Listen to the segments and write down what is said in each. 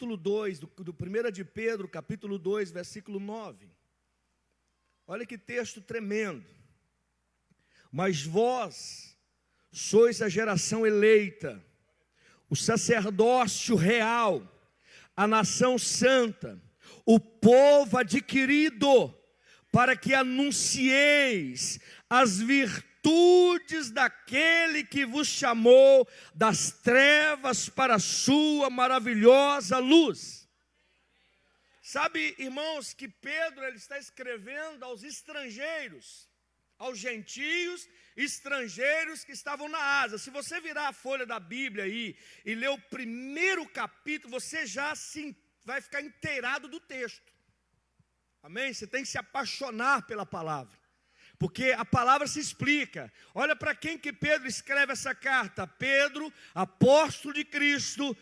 capítulo 2, do 1 de Pedro, capítulo 2, versículo 9. Olha que texto tremendo. Mas vós sois a geração eleita, o sacerdócio real, a nação santa, o povo adquirido, para que anuncieis as virtudes daquele que vos chamou das trevas para a sua maravilhosa luz. Sabe, irmãos, que Pedro ele está escrevendo aos estrangeiros, aos gentios estrangeiros que estavam na Ásia. Se você virar a folha da Bíblia aí e ler o primeiro capítulo, você já vai ficar inteirado do texto. Amém? Você tem que se apaixonar pela palavra, porque a palavra se explica. Olha para quem que Pedro escreve essa carta. Pedro, apóstolo de Cristo,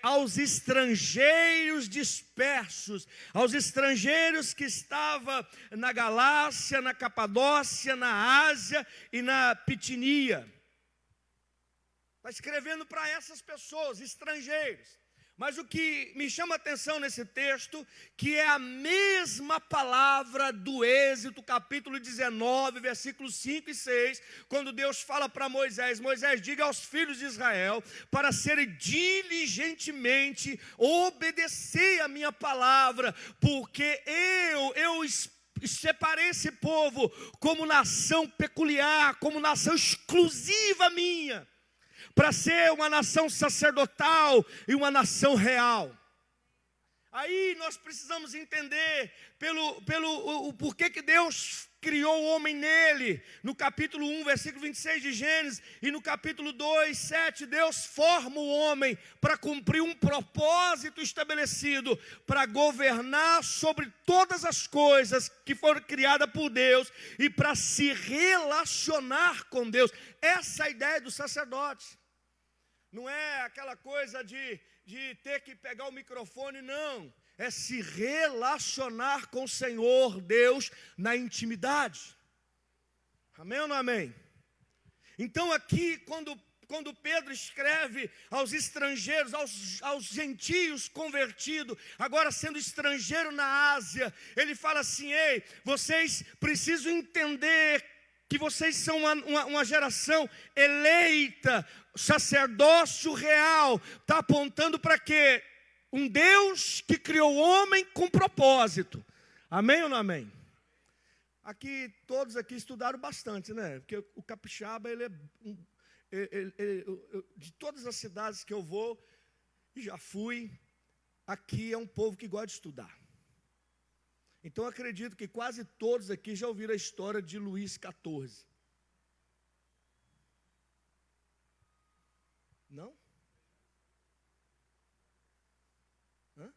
aos estrangeiros dispersos, aos estrangeiros que estavam na Galácia, na Capadócia, na Ásia e na Pitinia. Está escrevendo para essas pessoas, estrangeiros. Mas o que me chama a atenção nesse texto, que é a mesma palavra do Êxodo, capítulo 19, versículos 5 e 6, quando Deus fala para Moisés: Moisés, diga aos filhos de Israel, para serem diligentemente obedecer a minha palavra, porque eu separei esse povo como nação peculiar, como nação exclusiva minha, para ser uma nação sacerdotal e uma nação real. Aí nós precisamos entender o porquê que Deus criou o homem nele. No capítulo 1, versículo 26 de Gênesis, e no capítulo 2, 7, Deus forma o homem para cumprir um propósito estabelecido, para governar sobre todas as coisas que foram criadas por Deus e para se relacionar com Deus. Essa é a ideia do sacerdote. Não é aquela coisa de ter que pegar o microfone, não. É se relacionar com o Senhor Deus na intimidade. Amém ou não amém? Então aqui, quando Pedro escreve aos estrangeiros, aos gentios convertidos, agora sendo estrangeiro na Ásia, ele fala assim: ei, vocês precisam entender que vocês são uma geração eleita, sacerdócio real. Está apontando para quê? Um Deus que criou o homem com propósito. Amém ou não amém? Aqui, todos aqui estudaram bastante, né? Porque o capixaba, de todas as cidades que eu vou, e já fui, aqui é um povo que gosta de estudar. Então eu acredito que quase todos aqui já ouviram a história de Luís XIV. Não? Hã?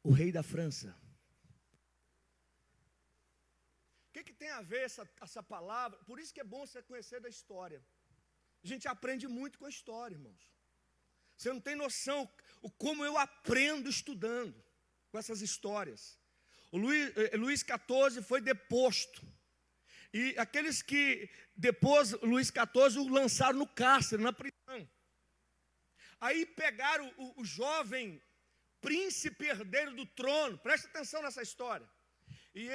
O rei da França. O que tem a ver essa palavra? Por isso que é bom você conhecer da história. A gente aprende muito com a história, irmãos. Você não tem noção como eu aprendo estudando com essas histórias. O Luís XIV foi deposto. E aqueles que depois Luís XIV o lançaram no cárcere, na prisão. Aí pegaram o jovem príncipe herdeiro do trono. Presta atenção nessa história. E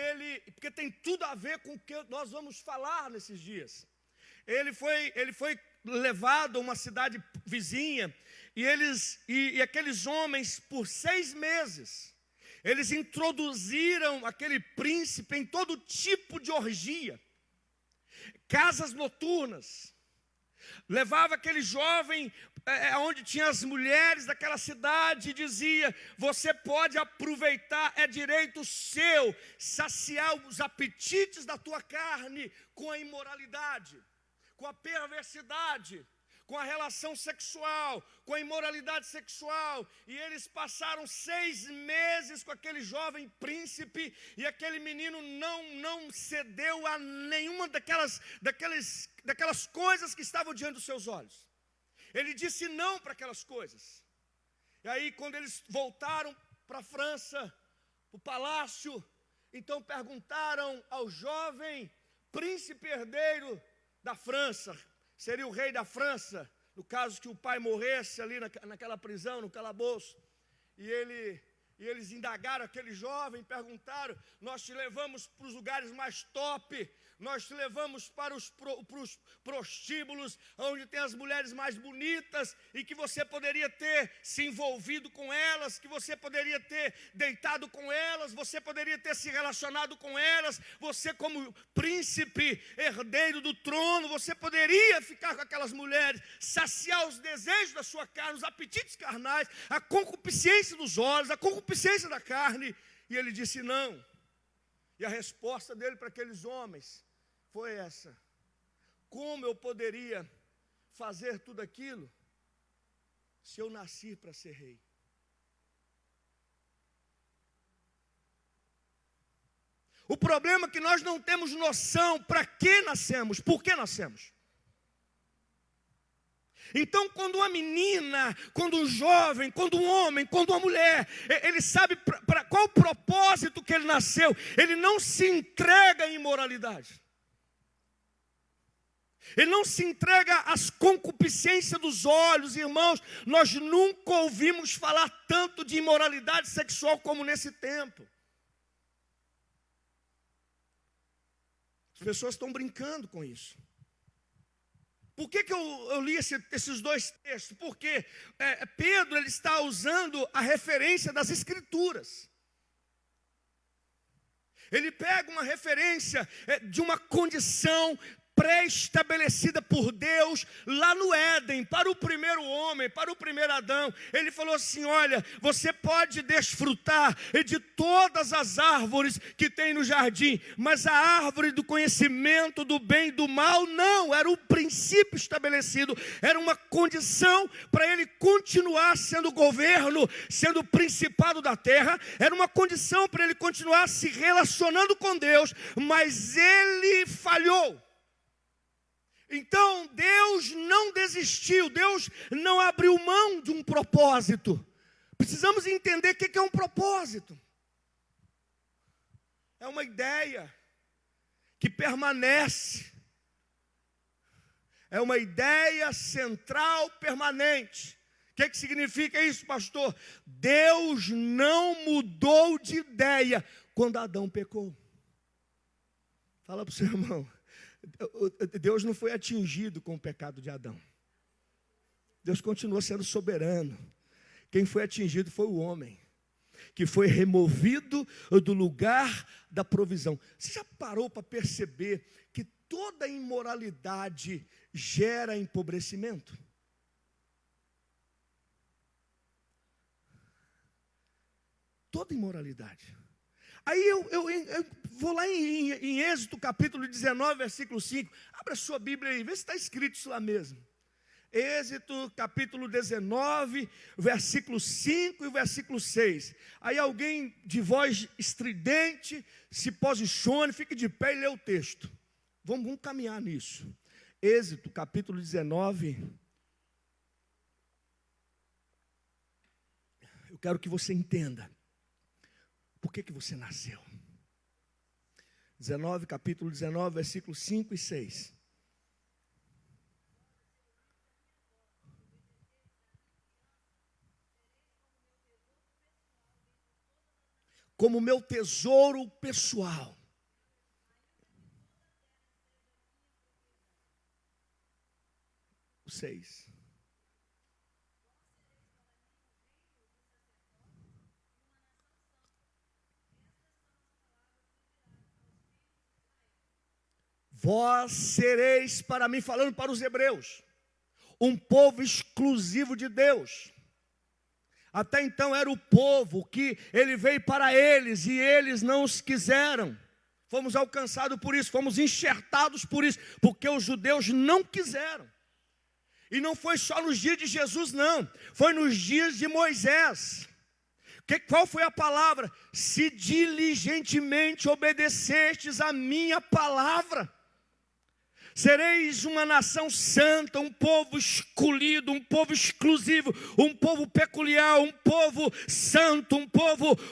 porque tem tudo a ver com o que nós vamos falar nesses dias. Ele foi levado a uma cidade vizinha. E aqueles homens, por 6 meses, eles introduziram aquele príncipe em todo tipo de orgia, casas noturnas. Levava aquele jovem onde tinha as mulheres daquela cidade e dizia: você pode aproveitar, é direito seu, saciar os apetites da tua carne com a imoralidade, com a perversidade, com a relação sexual, com a imoralidade sexual. E eles passaram 6 meses com aquele jovem príncipe, e aquele menino não cedeu a nenhuma daquelas coisas que estavam diante dos seus olhos. Ele disse não para aquelas coisas. E aí, quando eles voltaram para a França, para o palácio, então perguntaram ao jovem príncipe herdeiro da França, seria o rei da França, no caso que o pai morresse ali naquela prisão, no calabouço, e eles indagaram aquele jovem, perguntaram: nós te levamos para os lugares mais top, nós te levamos para os prostíbulos, onde tem as mulheres mais bonitas, e que você poderia ter se envolvido com elas, que você poderia ter deitado com elas, você poderia ter se relacionado com elas, você como príncipe, herdeiro do trono, você poderia ficar com aquelas mulheres, saciar os desejos da sua carne, os apetites carnais, a concupiscência dos olhos, a concupiscência da carne. E ele disse não. E a resposta dele para aqueles homens foi essa: como eu poderia fazer tudo aquilo se eu nasci para ser rei? O problema é que nós não temos noção para que nascemos, por que nascemos. Então, quando uma menina, quando um jovem, quando um homem, quando uma mulher, ele sabe para qual o propósito que ele nasceu, ele não se entrega à imoralidade. Ele não se entrega às concupiscências dos olhos. Irmãos, nós nunca ouvimos falar tanto de imoralidade sexual como nesse tempo. As pessoas estão brincando com isso. Por que eu li esses dois textos? Porque Pedro ele está usando a referência das Escrituras. Ele pega uma referência de uma condição pré-estabelecida por Deus lá no Éden, para o primeiro homem, para o primeiro Adão. Ele falou assim: olha, você pode desfrutar de todas as árvores que tem no jardim, mas a árvore do conhecimento do bem e do mal, não, era um princípio estabelecido, era uma condição para ele continuar sendo governo, sendo principado da terra, era uma condição para ele continuar se relacionando com Deus, mas ele falhou. Então Deus não desistiu, Deus não abriu mão de um propósito. Precisamos entender o que é um propósito. É uma ideia que permanece, é uma ideia central permanente. O que significa isso, pastor? Deus não mudou de ideia quando Adão pecou. Fala para o seu irmão: Deus não foi atingido com o pecado de Adão. Deus continua sendo soberano. Quem foi atingido foi o homem, que foi removido do lugar da provisão. Você já parou para perceber que toda imoralidade gera empobrecimento? Toda imoralidade. Aí eu vou lá em Êxodo capítulo 19, versículo 5. Abra a sua Bíblia aí, vê se está escrito isso lá mesmo. Êxodo capítulo 19, versículo 5 e versículo 6. Aí alguém de voz estridente se posicione, fique de pé e lê o texto. Vamos caminhar nisso. Êxodo capítulo 19. Eu quero que você entenda por que você nasceu. Capítulo 19, versículos 5 e 6. Como meu tesouro pessoal. O 6. Vós sereis para mim, falando para os hebreus, um povo exclusivo de Deus. Até então era o povo que ele veio para eles e eles não os quiseram. Fomos alcançados por isso, fomos enxertados por isso, porque os judeus não quiseram. E não foi só nos dias de Jesus, não, foi nos dias de Moisés. Qual foi a palavra? Se diligentemente obedecestes a minha palavra. Sereis uma nação santa, um povo escolhido, um povo exclusivo, um povo peculiar, um povo santo,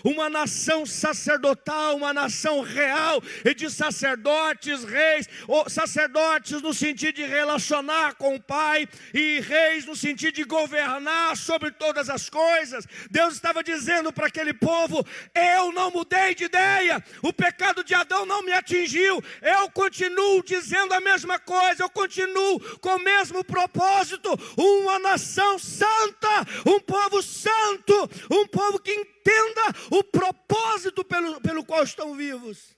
uma nação sacerdotal, uma nação real e de sacerdotes, reis, ou sacerdotes no sentido de relacionar com o Pai e reis no sentido de governar sobre todas as coisas. Deus estava dizendo para aquele povo: eu não mudei de ideia, o pecado de Adão não me atingiu, eu continuo dizendo a mesma coisa, eu continuo com o mesmo propósito, uma nação santa, um povo santo, um povo que entenda o propósito pelo qual estão vivos.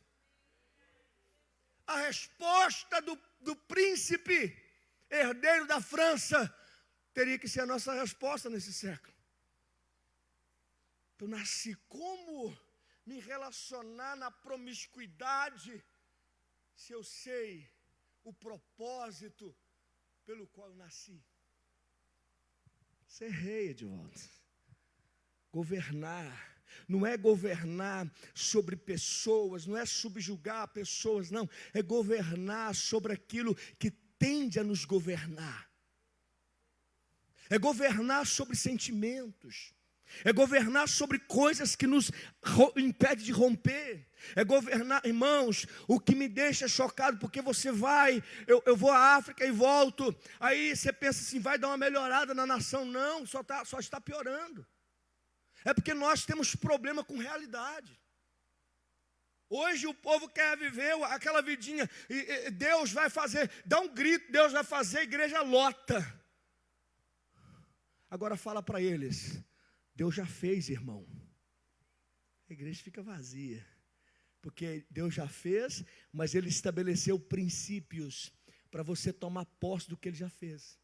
A resposta do príncipe herdeiro da França teria que ser a nossa resposta nesse século. Eu nasci, como me relacionar na promiscuidade se eu sei o propósito pelo qual eu nasci? Ser rei, Edvaldo. Governar. Não é governar sobre pessoas, não é subjugar pessoas, não. É governar sobre aquilo que tende a nos governar. É governar sobre sentimentos. É governar sobre coisas que nos impedem de romper. É governar, irmãos, o que me deixa chocado, porque você vai, eu vou à África e volto, aí você pensa assim, vai dar uma melhorada na nação. Não, só está piorando. É porque nós temos problema com realidade. Hoje o povo quer viver aquela vidinha, e Deus vai fazer, dá um grito, Deus vai fazer, a igreja lota. Agora fala para eles: Deus já fez, irmão. A igreja fica vazia, porque Deus já fez, mas Ele estabeleceu princípios para você tomar posse do que Ele já fez.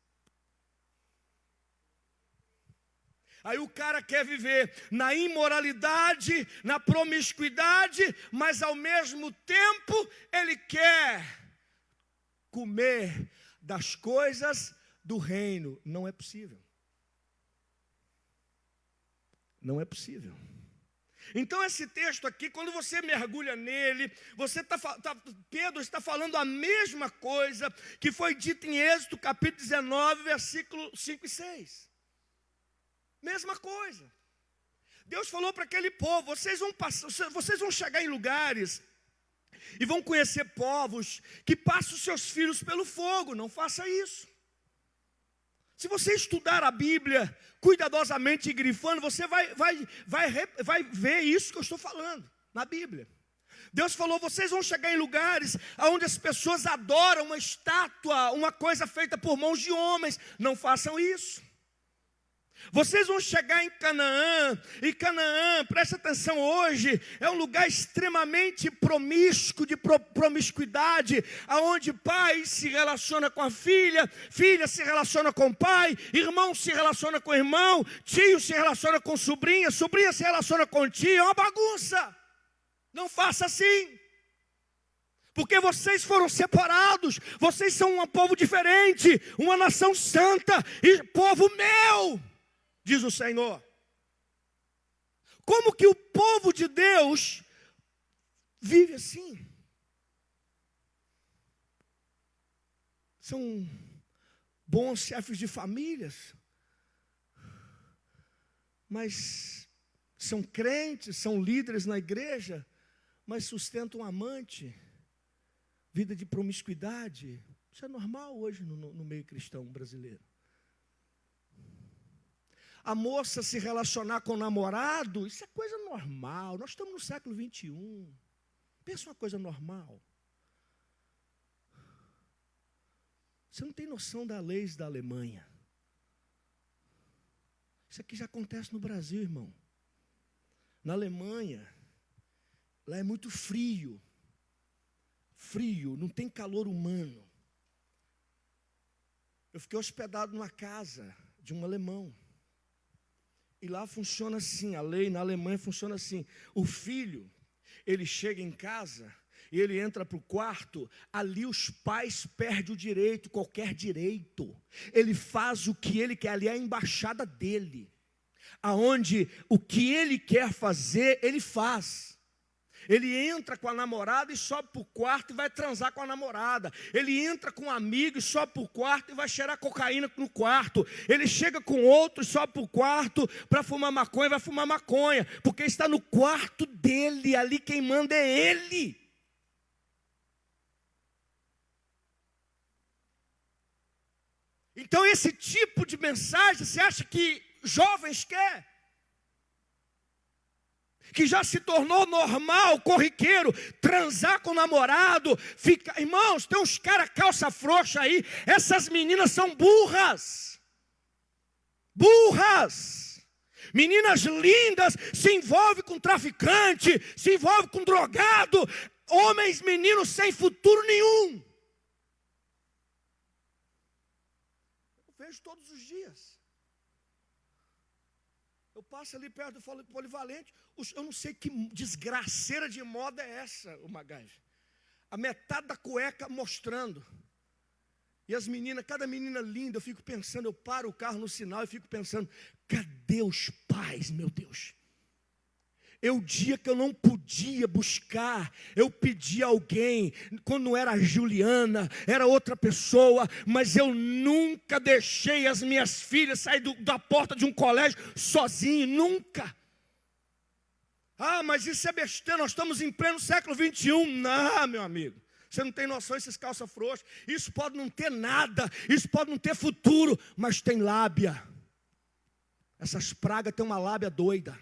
Aí o cara quer viver na imoralidade, na promiscuidade, mas ao mesmo tempo ele quer comer das coisas do reino. Não é possível. Não é possível. Então esse texto aqui, quando você mergulha nele, Pedro está falando a mesma coisa que foi dito em Êxodo capítulo 19, versículo 5 e 6. Mesma coisa. Deus falou para aquele povo: vocês vão chegar em lugares e vão conhecer povos que passam os seus filhos pelo fogo. Não faça isso. Se você estudar a Bíblia cuidadosamente e grifando, você vai ver isso que eu estou falando na Bíblia. Deus falou: vocês vão chegar em lugares onde as pessoas adoram uma estátua, uma coisa feita por mãos de homens. Não façam isso. Vocês vão chegar em Canaã, e Canaã, preste atenção, hoje é um lugar extremamente promíscuo, de promiscuidade, aonde pai se relaciona com a filha, filha se relaciona com o pai, irmão se relaciona com o irmão, tio se relaciona com sobrinha, sobrinha se relaciona com tio. É uma bagunça. Não faça assim, porque vocês foram separados, vocês são um povo diferente, uma nação santa e povo meu, diz o Senhor. Como que o povo de Deus vive assim? São bons chefes de famílias, mas são crentes, são líderes na igreja, mas sustentam um amante, vida de promiscuidade. Isso é normal hoje no meio cristão brasileiro. A moça se relacionar com o namorado, isso é coisa normal. Nós estamos no século 21. Pensa uma coisa normal. Você não tem noção das leis da Alemanha. Isso aqui já acontece no Brasil, irmão. Na Alemanha, lá é muito frio. Frio, não tem calor humano. Eu fiquei hospedado numa casa de um alemão. E lá funciona assim, a lei na Alemanha funciona assim. O filho, ele chega em casa e ele entra para o quarto, ali os pais perdem o direito, qualquer direito. Ele faz o que ele quer, ali é a embaixada dele. Aonde o que ele quer fazer, ele faz. Ele entra com a namorada e sobe para o quarto e vai transar com a namorada. Ele entra com um amigo e sobe para o quarto e vai cheirar cocaína no quarto. Ele chega com outro e sobe para o quarto para fumar maconha e vai fumar maconha. Porque está no quarto dele, ali quem manda é ele. Então esse tipo de mensagem, você acha que jovens querem? Que já se tornou normal, corriqueiro, transar com o namorado, irmãos, tem uns caras calça frouxa aí, essas meninas são burras, meninas lindas, se envolvem com traficante, se envolvem com drogado, homens, meninos sem futuro nenhum, eu vejo todos os dias. Eu passo ali perto do Polivalente, eu não sei que desgraceira de moda é essa, o MacGyver. A metade da cueca mostrando. E as meninas, cada menina linda, eu fico pensando, eu paro o carro no sinal e fico pensando, cadê os pais, meu Deus? O dia que eu não podia buscar, eu pedi a alguém, quando não era a Juliana, era outra pessoa, mas eu nunca deixei as minhas filhas sair da porta de um colégio sozinho, nunca. Ah, mas isso é besteira, nós estamos em pleno século 21. Não, meu amigo, você não tem noção, esses calça frouxos, isso pode não ter nada, isso pode não ter futuro, mas tem lábia. Essas pragas têm uma lábia doida.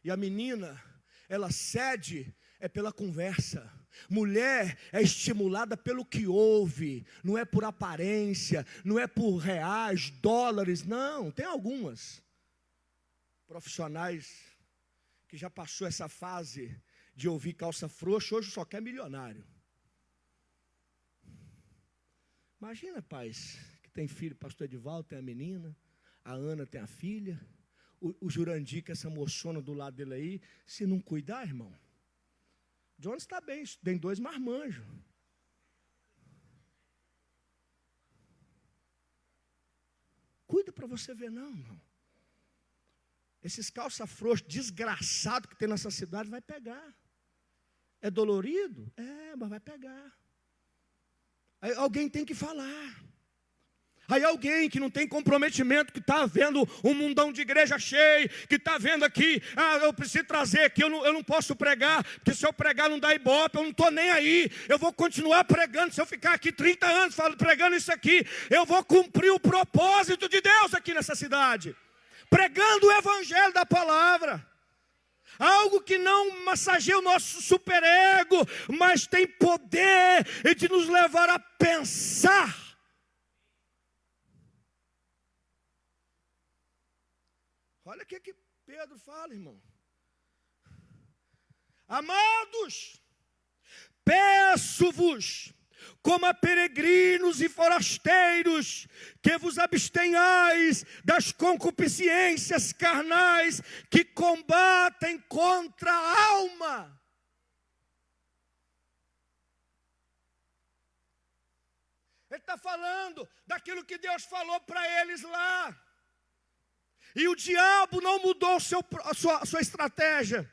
E a menina, ela cede pela conversa. Mulher é estimulada pelo que ouve, não é por aparência, não é por reais, dólares, não. Tem algumas profissionais que já passou essa fase de ouvir calça frouxa, hoje só quer milionário. Imagina, pais, que tem filho, pastor Edivaldo tem a menina, a Ana tem a filha. O Jurandir, que essa moçona do lado dele aí, se não cuidar, irmão, Jones está bem, tem 2 marmanjos. Cuida para você ver, não, irmão. Esses calça frouxos, desgraçado que tem nessa cidade, vai pegar. É dolorido? É, mas vai pegar. Aí alguém tem que falar. Aí alguém que não tem comprometimento, que está vendo um mundão de igreja cheio, que está vendo aqui, eu preciso trazer aqui, eu não posso pregar, porque se eu pregar não dá ibope, eu não estou nem aí, eu vou continuar pregando, se eu ficar aqui 30 anos pregando isso aqui, eu vou cumprir o propósito de Deus aqui nessa cidade, pregando o evangelho da palavra. Algo que não massageia o nosso superego, mas tem poder de nos levar a pensar. Olha o que Pedro fala, irmão. Amados, peço-vos, como a peregrinos e forasteiros, que vos abstenhais das concupiscências carnais que combatem contra a alma. Ele está falando daquilo que Deus falou para eles lá. E o diabo não mudou a sua estratégia.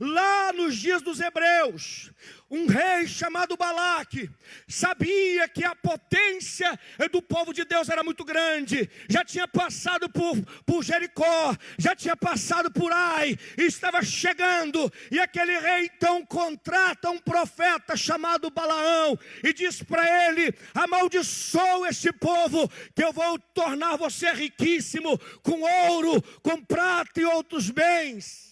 Lá nos dias dos hebreus, um rei chamado Balaque sabia que a potência do povo de Deus era muito grande. Já tinha passado por Jericó, já tinha passado por Ai, e estava chegando. E aquele rei então contrata um profeta chamado Balaão e diz para ele: amaldiçoa este povo, que eu vou tornar você riquíssimo com ouro, com prata e outros bens.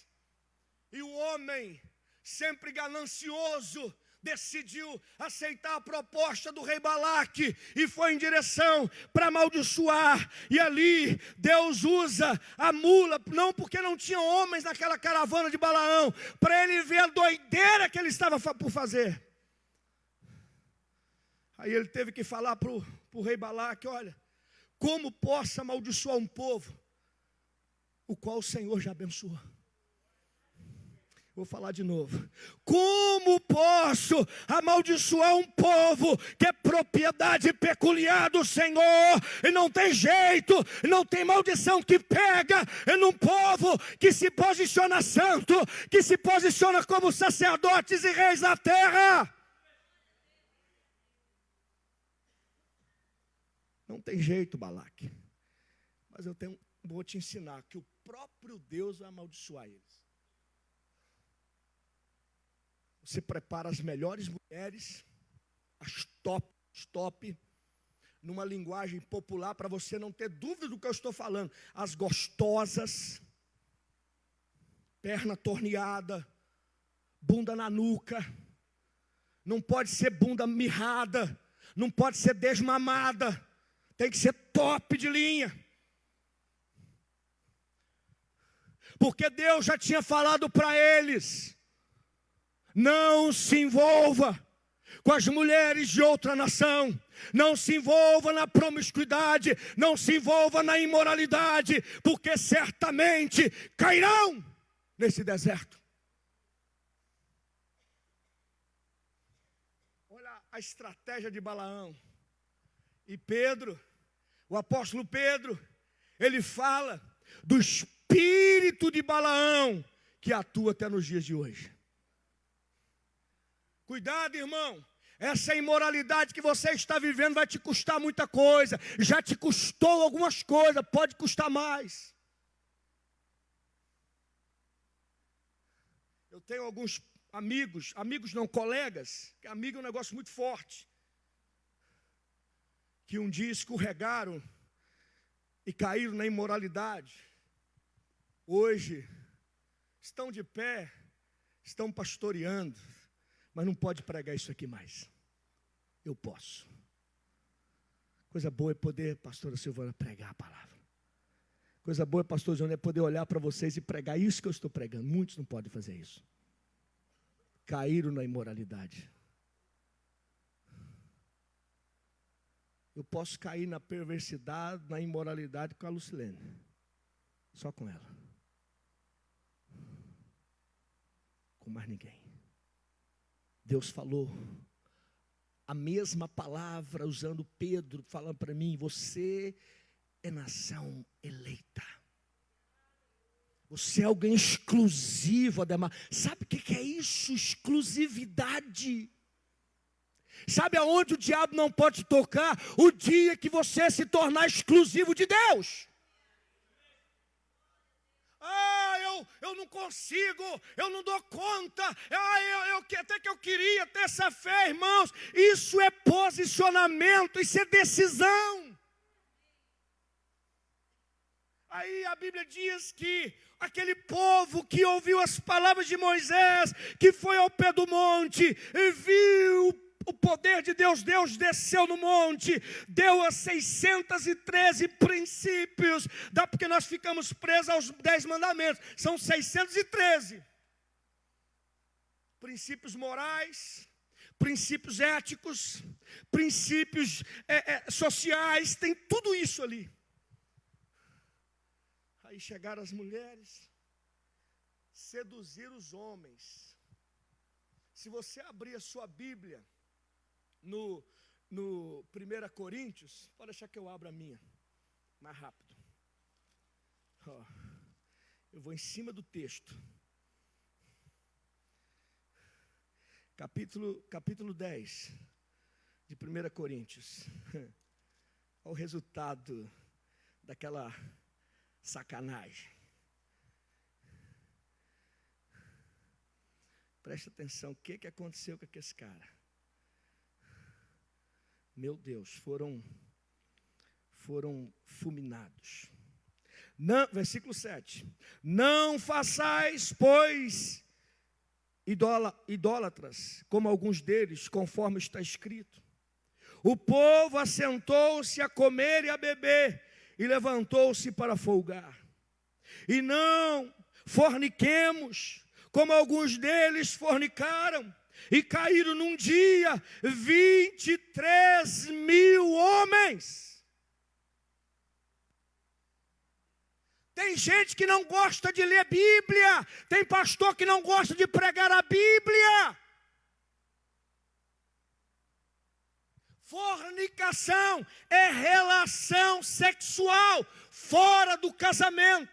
E o homem, sempre ganancioso, decidiu aceitar a proposta do rei Balaque e foi em direção para amaldiçoar. E ali Deus usa a mula, não porque não tinha homens naquela caravana de Balaão, para ele ver a doideira que ele estava por fazer. Aí ele teve que falar para o rei Balaque: olha, como posso amaldiçoar um povo o qual o Senhor já abençoou? Vou falar de novo. Como posso amaldiçoar um povo que é propriedade peculiar do Senhor? E não tem jeito, não tem maldição que pega num povo que se posiciona santo, que se posiciona como sacerdotes e reis na terra. Não tem jeito, Balaque. Mas vou te ensinar que o próprio Deus vai amaldiçoar eles. Você prepara as melhores mulheres, as top, numa linguagem popular, para você não ter dúvida do que eu estou falando. As gostosas, perna torneada, bunda na nuca, não pode ser bunda mirrada, não pode ser desmamada, tem que ser top de linha. Porque Deus já tinha falado para eles: não se envolva com as mulheres de outra nação. Não se envolva na promiscuidade. Não se envolva na imoralidade. Porque certamente cairão nesse deserto. Olha a estratégia de Balaão. E Pedro, o apóstolo Pedro, ele fala do espírito de Balaão que atua até nos dias de hoje. Cuidado, irmão, essa imoralidade que você está vivendo vai te custar muita coisa. Já te custou algumas coisas, pode custar mais. Eu tenho alguns amigos não colegas, que amigo é um negócio muito forte, que um dia escorregaram e caíram na imoralidade. Hoje estão de pé, estão pastoreando. Mas não pode pregar isso aqui mais. Eu posso. Coisa boa é poder, pastora Silvana, pregar a palavra. Coisa boa, pastor João, é poder olhar para vocês e pregar isso que eu estou pregando. Muitos não podem fazer isso. Caíram na imoralidade. Eu posso cair na perversidade, na imoralidade com a Lucilene. Só com ela. Com mais ninguém. Deus falou a mesma palavra, usando Pedro, falando para mim: você é nação eleita. Você é alguém exclusivo, Ademar. Sabe o que é isso? Exclusividade. Sabe aonde o diabo não pode tocar? O dia que você se tornar exclusivo de Deus. Eu não consigo, eu não dou conta, até que eu queria ter essa fé, irmãos. Isso é posicionamento, isso é decisão. Aí a Bíblia diz que aquele povo que ouviu as palavras de Moisés, que foi ao pé do monte e viu o poder de Deus, Deus desceu no monte, deu as 613 princípios, dá porque nós ficamos presos aos 10 mandamentos, são 613. Princípios morais, princípios éticos, princípios sociais, tem tudo isso ali. Aí chegaram as mulheres, seduziram os homens. Se você abrir a sua Bíblia, no 1 Coríntios, pode deixar que eu abra a minha, mais rápido. Eu vou em cima do texto. Capítulo 10 de 1 Coríntios. Olha o resultado daquela sacanagem. Preste atenção, o que aconteceu com esse cara? Meu Deus, foram fulminados. Não, versículo 7. Não façais, pois, idólatras, como alguns deles, conforme está escrito. O povo assentou-se a comer e a beber, e levantou-se para folgar. E não forniquemos, como alguns deles fornicaram, e caíram num dia 23 mil homens. Tem gente que não gosta de ler Bíblia. Tem pastor que não gosta de pregar a Bíblia. Fornicação é relação sexual fora do casamento.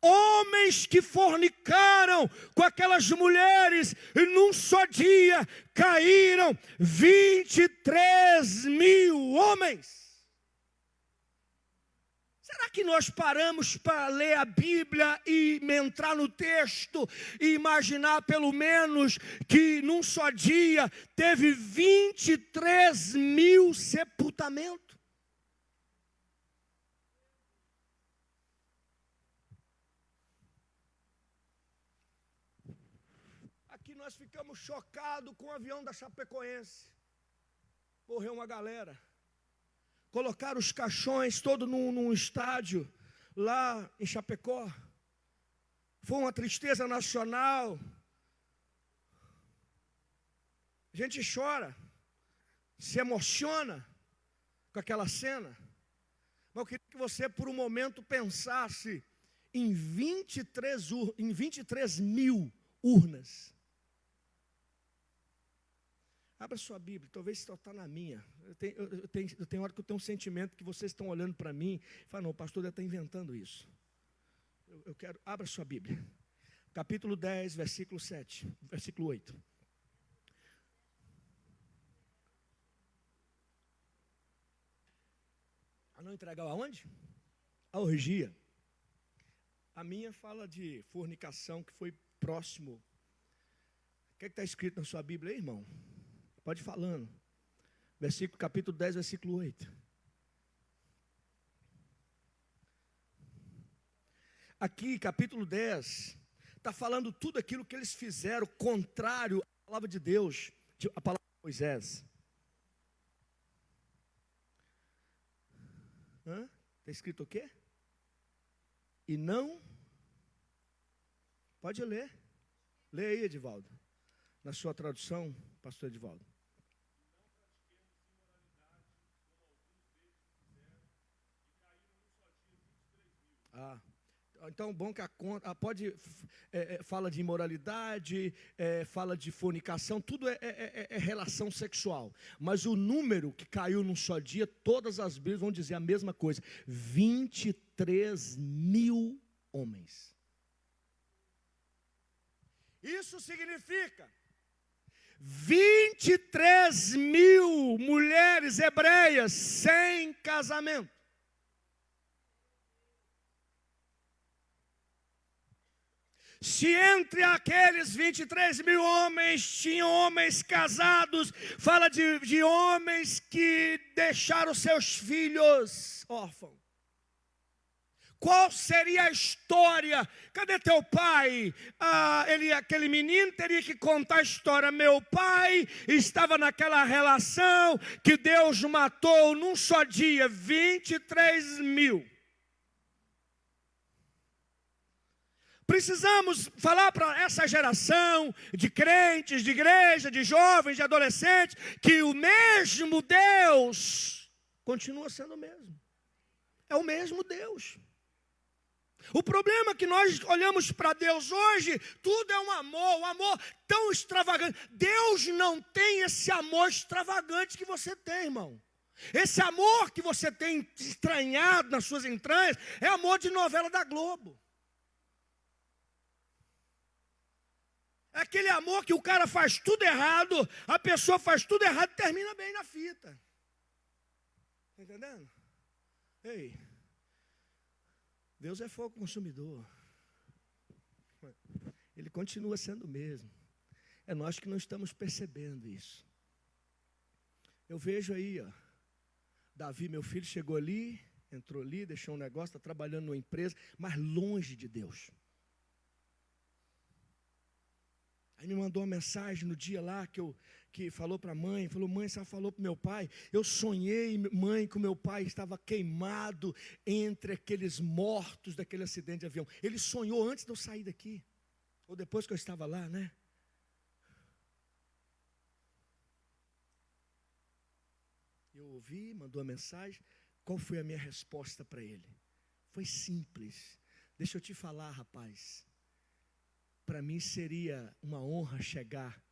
Homens que fornicaram com aquelas mulheres e num só dia caíram 23 mil homens. Será que nós paramos para ler a Bíblia e entrar no texto e imaginar pelo menos que num só dia teve 23 mil sepultamentos? Aqui nós ficamos chocados com o avião da Chapecoense. Morreu uma galera. Colocaram os caixões todos num estádio lá em Chapecó. Foi uma tristeza nacional. A gente chora, se emociona com aquela cena. Mas eu queria que você por um momento pensasse em 23 mil urnas. Abra sua Bíblia, talvez só está na minha. Eu tenho hora que eu tenho um sentimento que vocês estão olhando para mim e falam, não, o pastor deve estar inventando isso. Eu quero, abra sua Bíblia. Capítulo 10, versículo 7, versículo 8. A não entregar aonde? A orgia. A minha fala de fornicação que foi próximo. O que está escrito na sua Bíblia aí, irmão? Pode ir falando. Capítulo 10, versículo 8. Aqui, capítulo 10, está falando tudo aquilo que eles fizeram contrário à palavra de Deus, a palavra de Moisés. Está escrito o quê? E não. Pode ler. Lê aí, Edivaldo. Na sua tradução, pastor Edivaldo. Então, bom que a conta fala de imoralidade, fala de fornicação, tudo é relação sexual. Mas o número que caiu num só dia, todas as Bíblias vão dizer a mesma coisa: 23 mil homens. Isso significa 23 mil mulheres hebreias sem casamento. Se entre aqueles 23 mil homens, tinham homens casados, fala de homens que deixaram seus filhos órfãos. Qual seria a história? Cadê teu pai? Aquele menino teria que contar a história. Meu pai estava naquela relação que Deus matou num só dia 23 mil. Precisamos falar para essa geração de crentes, de igreja, de jovens, de adolescentes, que o mesmo Deus continua sendo o mesmo. É o mesmo Deus. O problema é que nós olhamos para Deus hoje, tudo é um amor tão extravagante. Deus não tem esse amor extravagante que você tem, irmão. Esse amor que você tem estranhado nas suas entranhas é amor de novela da Globo. É aquele amor que o cara faz tudo errado, a pessoa faz tudo errado e termina bem na fita. Está entendendo? Ei, Deus é fogo consumidor. Ele continua sendo o mesmo. É nós que não estamos percebendo isso. Eu vejo aí, Davi, meu filho, chegou ali, entrou ali, deixou um negócio, está trabalhando numa empresa, mas longe de Deus. Aí me mandou uma mensagem no dia lá que falou para a mãe, falou, mãe, você falou para o meu pai, eu sonhei, mãe, que o meu pai estava queimado entre aqueles mortos daquele acidente de avião. Ele sonhou antes de eu sair daqui, ou depois que eu estava lá, né? Eu ouvi, mandou a mensagem, qual foi a minha resposta para ele? Foi simples. Deixa eu te falar, rapaz. Para mim seria uma honra chegar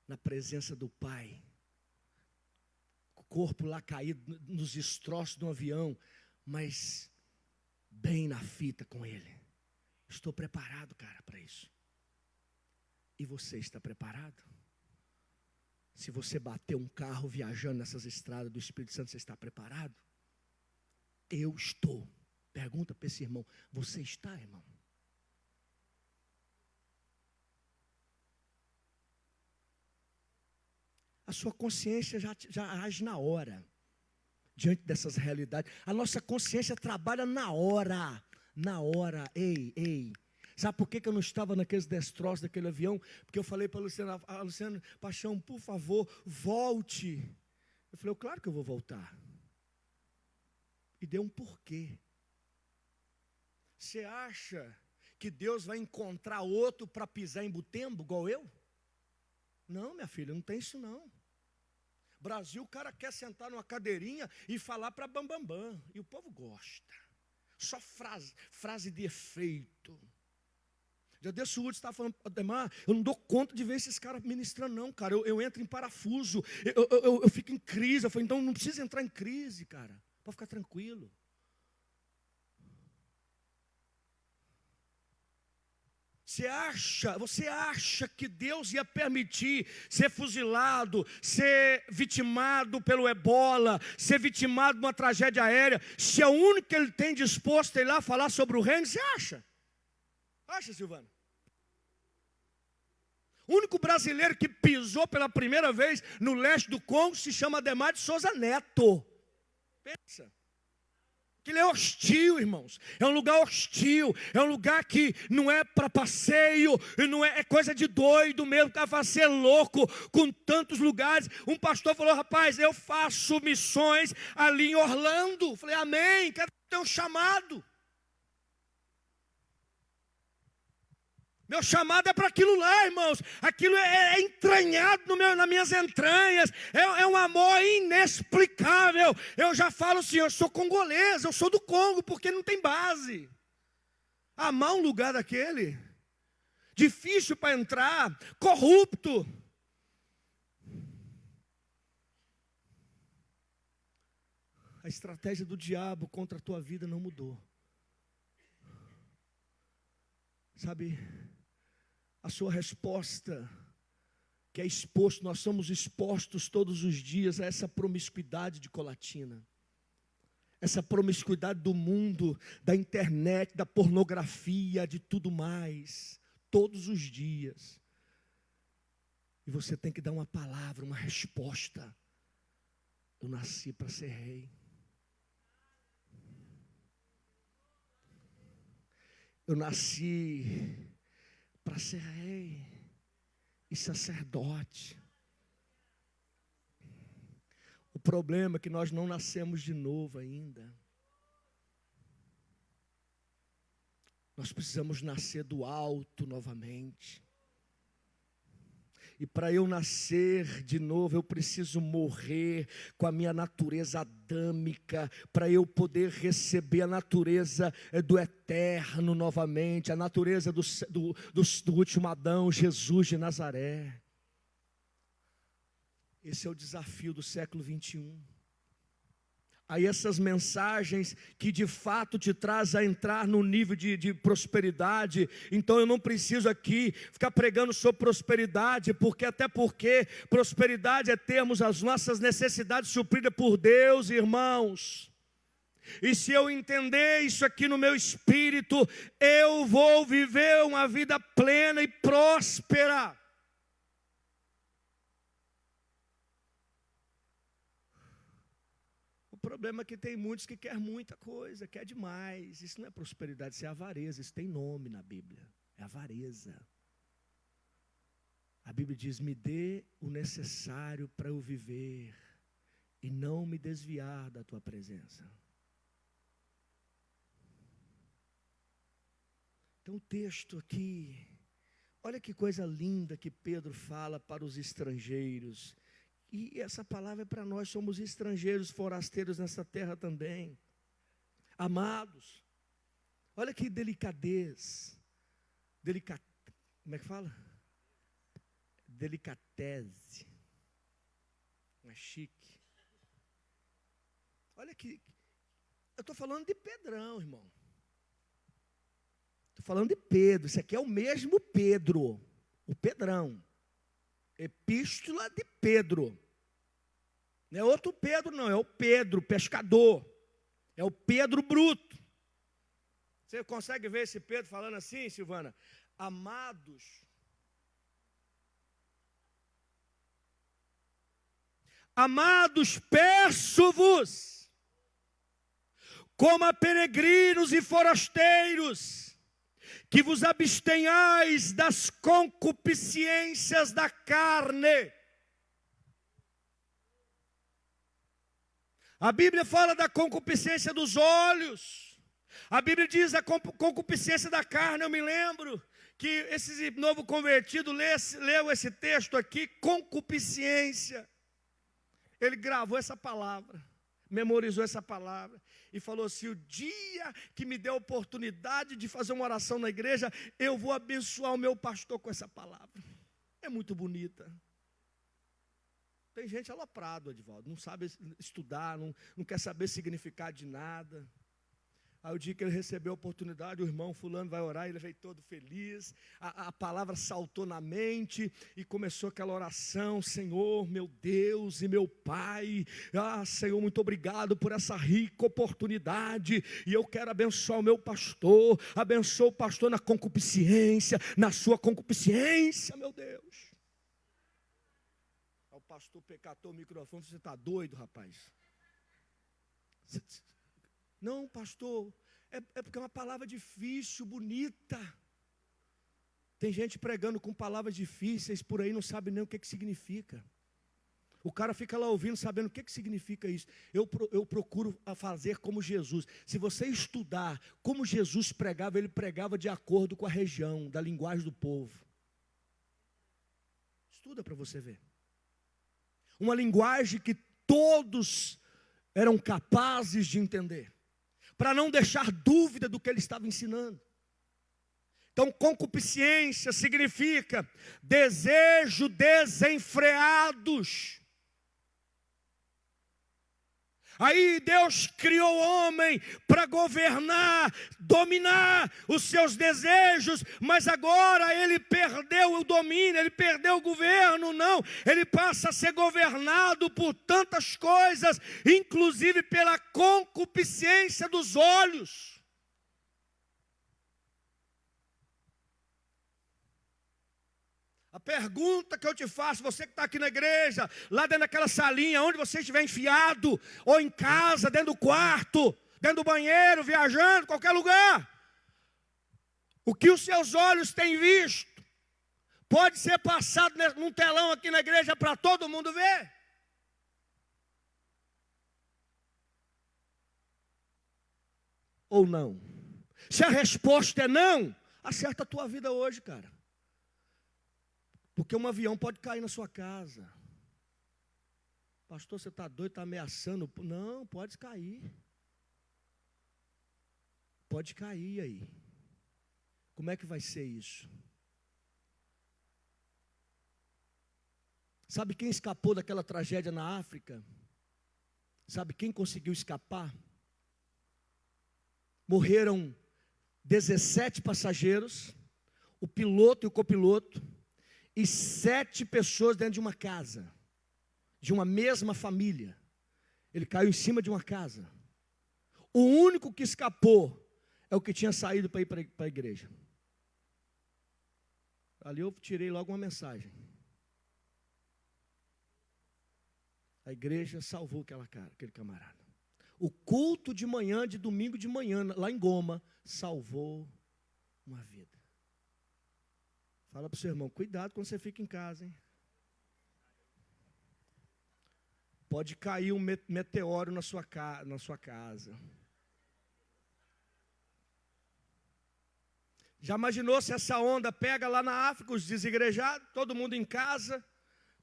na presença do Pai. O corpo lá caído nos destroços do avião, mas bem na fita com Ele. Estou preparado, cara, para isso. E você está preparado? Se você bater um carro viajando nessas estradas do Espírito Santo, você está preparado? Eu estou. Pergunta para esse irmão, você está, irmão? A sua consciência já age na hora, diante dessas realidades. A nossa consciência trabalha na hora. Ei. Sabe por que eu não estava naqueles destroços daquele avião? Porque eu falei para a Luciana, Paixão, por favor, volte. Eu falei, claro que eu vou voltar. E deu um porquê. Você acha que Deus vai encontrar outro para pisar em Butembo, igual eu? Não, minha filha, não tem isso não. Brasil, o cara quer sentar numa cadeirinha e falar para bambambam. E o povo gosta. Só frase de efeito. Já desse o Hudson estava falando, Ademar, eu não dou conta de ver esses caras ministrando não, cara. Eu entro em parafuso, eu fico em crise. Eu falei, então não precisa entrar em crise, cara. Pode ficar tranquilo. Você acha que Deus ia permitir ser fuzilado, ser vitimado pelo ebola, ser vitimado de uma tragédia aérea, se é o único que ele tem disposto a ir lá falar sobre o reino? Você acha? Acha, Silvana? O único brasileiro que pisou pela primeira vez no leste do Congo se chama Ademar de Souza Neto. Pensa. Aquilo é hostil, irmãos. É um lugar hostil. É um lugar que não é para passeio. Não é coisa de doido mesmo. O cara vai ser louco com tantos lugares. Um pastor falou, rapaz, eu faço missões ali em Orlando. Falei, amém, quero ter um chamado. Meu chamado é para aquilo lá, irmãos. Aquilo é entranhado nas minhas entranhas. É um amor inexplicável. Eu já falo assim, eu sou congolês, eu sou do Congo, porque não tem base. Amar um lugar daquele, difícil para entrar, corrupto. A estratégia do diabo contra a tua vida não mudou. Sabe, a sua resposta, que é exposto, nós somos expostos todos os dias a essa promiscuidade de Colatina. Essa promiscuidade do mundo, da internet, da pornografia, de tudo mais, todos os dias. E você tem que dar uma palavra, uma resposta. Eu nasci para ser rei. Eu nasci para ser rei e sacerdote. O problema é que nós não nascemos de novo ainda. Nós precisamos nascer do alto novamente. E para eu nascer de novo, eu preciso morrer com a minha natureza adâmica, para eu poder receber a natureza do eterno novamente, a natureza do último Adão, Jesus de Nazaré. Esse é o desafio do século 21. Aí essas mensagens que de fato te traz a entrar no nível de prosperidade. Então eu não preciso aqui ficar pregando sobre prosperidade, porque prosperidade é termos as nossas necessidades supridas por Deus, irmãos. E se eu entender isso aqui no meu espírito, eu vou viver uma vida plena e próspera. O problema é que tem muitos que querem muita coisa, quer demais. Isso não é prosperidade, isso é avareza. Isso tem nome na Bíblia, é avareza. A Bíblia diz, me dê o necessário para eu viver e não me desviar da tua presença. Então o texto aqui, olha que coisa linda que Pedro fala para os estrangeiros. E essa palavra é para nós, somos estrangeiros, forasteiros nessa terra também. Amados, Olha que delicadez. Como é que fala? Delicatese. É chique. Olha que... Eu estou falando de Pedrão, irmão. Estou falando de Pedro. Isso aqui é o mesmo Pedro. O Pedrão. Epístola de Pedro. Não é outro Pedro, não. É o Pedro, pescador. É o Pedro bruto. Você consegue ver esse Pedro falando assim, Silvana? Amados, peço-vos, como a peregrinos e forasteiros, que vos abstenhais das concupiscências da carne. A Bíblia fala da concupiscência dos olhos. A Bíblia diz a concupiscência da carne. Eu me lembro que esse novo convertido leu esse texto aqui, concupiscência. Ele gravou essa palavra, memorizou essa palavra e falou assim: o dia que me der a oportunidade de fazer uma oração na igreja, eu vou abençoar o meu pastor com essa palavra. É muito bonita. Tem gente aloprado, Edivaldo, não sabe estudar, não quer saber significado de nada. Aí o dia que ele recebeu a oportunidade, o irmão fulano vai orar, ele veio todo feliz, a palavra saltou na mente e começou aquela oração: Senhor, meu Deus e meu Pai, Senhor, muito obrigado por essa rica oportunidade, e eu quero abençoar o meu pastor, abençoa o pastor na concupiscência, na sua concupiscência, meu Deus. Aí o pastor pecatou o microfone: você está doido, rapaz? Não, pastor, é porque é uma palavra difícil, bonita. Tem gente pregando com palavras difíceis por aí, não sabe nem o que significa. O cara fica lá ouvindo, sabendo o que significa isso. Eu procuro fazer como Jesus. Se você estudar como Jesus pregava, ele pregava de acordo com a região, da linguagem do povo. Estuda para você ver. Uma linguagem que todos eram capazes de entender, para não deixar dúvida do que ele estava ensinando. Então, concupiscência significa desejo desenfreados. Aí Deus criou o homem para governar, dominar os seus desejos, mas agora ele perdeu o domínio, ele perdeu o governo. Não, ele passa a ser governado por tantas coisas, inclusive pela concupiscência dos olhos. A pergunta que eu te faço, você que está aqui na igreja, lá dentro daquela salinha, onde você estiver enfiado, ou em casa, dentro do quarto, dentro do banheiro, viajando, qualquer lugar, o que os seus olhos têm visto, pode ser passado num telão aqui na igreja para todo mundo ver? Ou não? Se a resposta é não, acerta a tua vida hoje, cara. Porque um avião pode cair na sua casa. Pastor, você está doido, está ameaçando? Não, pode cair. Pode cair aí. Como é que vai ser isso? Sabe quem escapou daquela tragédia na África? Sabe quem conseguiu escapar? Morreram 17 passageiros, o piloto e o copiloto, e 7 pessoas dentro de uma casa, de uma mesma família. Ele caiu em cima de uma casa. O único que escapou é o que tinha saído para ir para a igreja. Ali eu tirei logo uma mensagem. A igreja salvou aquele camarada. O culto de manhã, de domingo de manhã, lá em Goma, salvou uma vida. Fala para o seu irmão: cuidado quando você fica em casa, hein? Pode cair um meteoro na sua casa. Já imaginou se essa onda pega lá na África, os desigrejados, todo mundo em casa,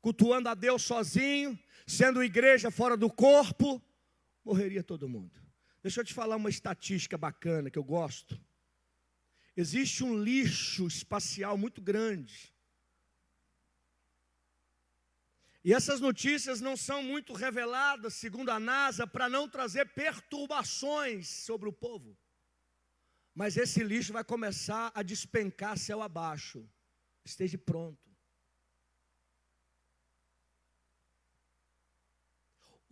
cultuando a Deus sozinho, sendo igreja fora do corpo, morreria todo mundo. Deixa eu te falar uma estatística bacana que eu gosto. existe um lixo espacial muito grande. E essas notícias não são muito reveladas, segundo a NASA, para não trazer perturbações sobre o povo. Mas esse lixo vai começar a despencar céu abaixo. Esteja pronto.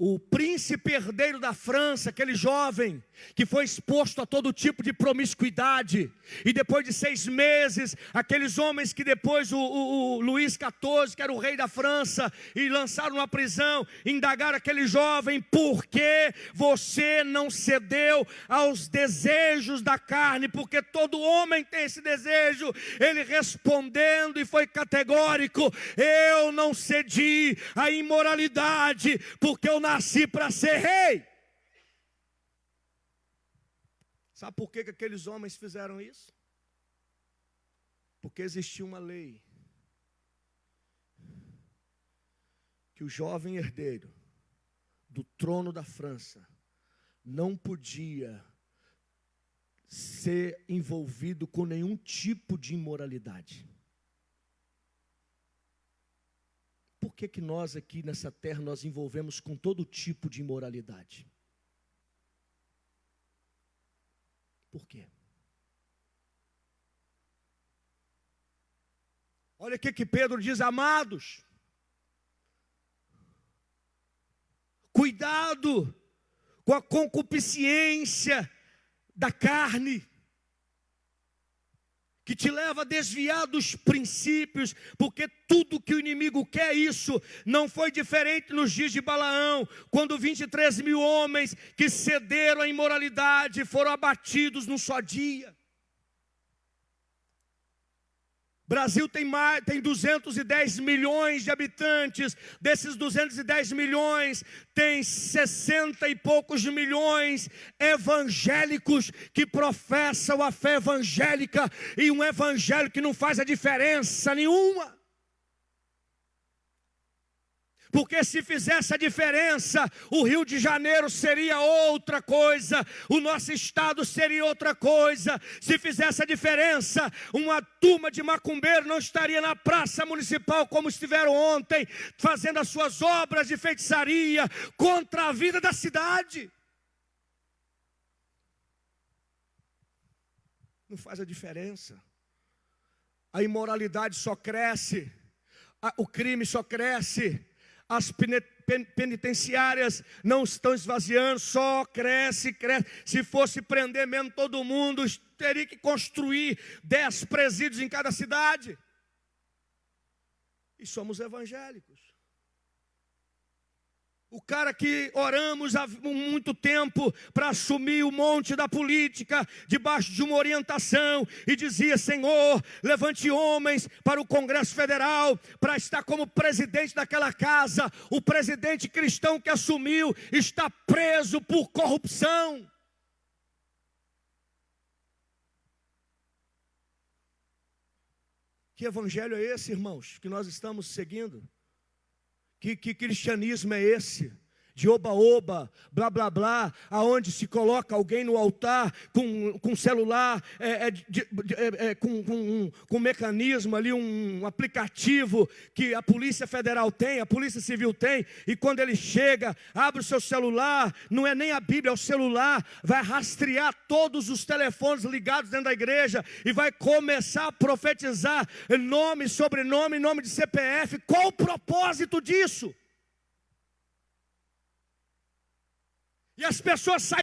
O príncipe herdeiro da França, aquele jovem que foi exposto a todo tipo de promiscuidade, e depois de 6 meses, aqueles homens que depois o Luís XIV, que era o rei da França, e lançaram na prisão, indagaram aquele jovem: por que você não cedeu aos desejos da carne? Porque todo homem tem esse desejo. Ele respondendo, e foi categórico: eu não cedi à imoralidade, porque eu nasci para ser rei. Sabe por que aqueles homens fizeram isso? Porque existia uma lei que o jovem herdeiro do trono da França não podia ser envolvido com nenhum tipo de imoralidade. Por que nós aqui nessa terra nós envolvemos com todo tipo de imoralidade? Por quê? Olha o que Pedro diz: amados, cuidado com a concupiscência da carne, que te leva a desviar dos princípios, porque tudo que o inimigo quer isso. Não foi diferente nos dias de Balaão, quando 23 mil homens que cederam à imoralidade foram abatidos num só dia. Brasil tem 210 milhões de habitantes. Desses 210 milhões, tem 60 e poucos milhões evangélicos que professam a fé evangélica, e um evangelho que não faz a diferença nenhuma. Porque se fizesse a diferença, o Rio de Janeiro seria outra coisa, o nosso estado seria outra coisa. Se fizesse a diferença, uma turma de macumbeiros não estaria na praça municipal como estiveram ontem, fazendo as suas obras de feitiçaria contra a vida da cidade. Não faz a diferença. A imoralidade só cresce, o crime só cresce. As penitenciárias não estão esvaziando, só cresce. Se fosse prender mesmo todo mundo, teria que construir 10 presídios em cada cidade. E somos evangélicos. O cara que oramos há muito tempo para assumir o monte da política, debaixo de uma orientação, e dizia: Senhor, levante homens para o Congresso Federal, para estar como presidente daquela casa. O presidente cristão que assumiu está preso por corrupção. Que evangelho é esse, irmãos, que nós estamos seguindo? Que cristianismo é esse? De oba-oba, blá blá blá, aonde se coloca alguém no altar com celular, com um mecanismo ali, um aplicativo que a Polícia Federal tem, a Polícia Civil tem, e quando ele chega, abre o seu celular, não é nem a Bíblia, é o celular, vai rastrear todos os telefones ligados dentro da igreja e vai começar a profetizar nome, sobrenome, nome de CPF. Qual o propósito disso? E as pessoas saem